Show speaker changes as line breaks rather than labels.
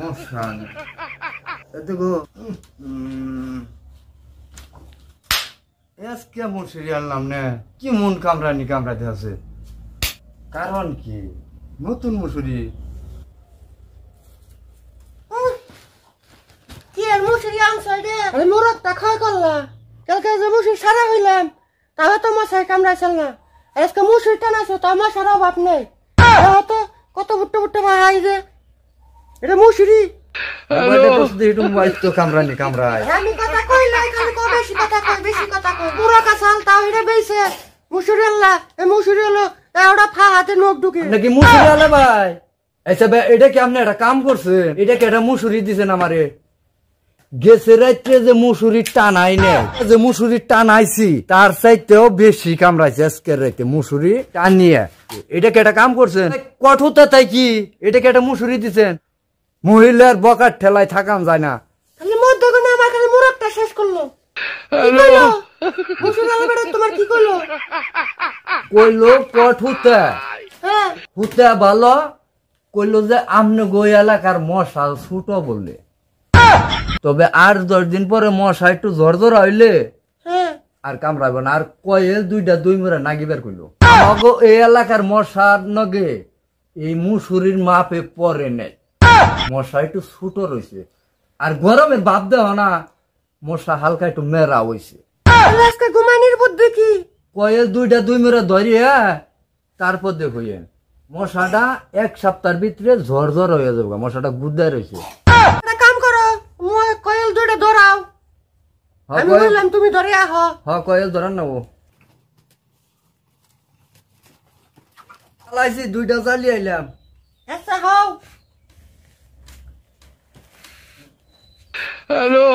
মশান দেখো আজকে মশুরি আনলাম না কি মন কামড়ানি কামড়াতে আছে কারণ কি নতুন মশুরি
কি আর মশুরি আনছ রে আরে মোরগটা খাওয়া করলা কালকে যে মশুরি সারা হইলাম তাহলে তো মশাই কামড়াইছিল না আজকে মশুরি টানাছো তো আমার সারা অভাব নেই তো কত বুট্টা বুট্টা ভাই রে এটা মশুরি
কামড়ানি কামড়ায়
আমি কথা কই নাই খালি কই বেশি কথা কই পুরো কাছাল তাও এটা বেইছে মশুরি আল্লাহ এই মশুরি হলো ওটা ফা হাতে নখ ঢুকে
নাকি মশুরি আলে ভাই আচ্ছা ভাই এটা কি আপনি একটা কাম করছেন এটা কি একটা মশুরি দিছেন আমারে গেছে রাত্রে যে মশুরি টানাই নেই যে মশুরি টানাইছি তার চাইতেও বেশি কামড়াইছে আজকের রাতে মশুরি টানিয়ে এটা কি একটা কাম করছেন কঠোরতা তাই কি এটা কি একটা মশুরি দিছেন মহিলার বকার ঠেলায় থাকান যায় না
খালি মধ্যগণে আমার খালি মুরগটা শেষ করলো মশুরি আলে বেটা তোমার কি কইলো
কইলো কঠোরতা
হ্যাঁ
হুতা ভালো কইলো যে আমনে গই এলাকার মশাল ছোট বললে তবে আর 10 দিন পরে মশা একটু জ্বর হইলে আর কামড়াইব না আর কয়েল দুই মুরা নাগিবার কইলো আমাগো এই এলাকার মশার নগে এই মুসুরির মাপে পরে নেই মশা একটু ছোট রয়েছে আর গরমের ভাব দেওয়া না মশা হালকা একটু মেরা হইছে
আজকে ঘুমানির বুদ্ধি কি
কয়েল দুই মুরা ধরিয়া তারপর দেখো মশাটা 1 সপ্তাহের ভিতরে জ্বর হয়ে যাবে মশাটা গুদ্দায় রয়েছে
কাম করো কয়েল দুইটা ধরাও আমি বললাম তুমি ধরে আহো
কয়েল ধরান নেবো চালাইছি 2টা চালিয়ে আইলাম
আচ্ছা হও
হ্যালো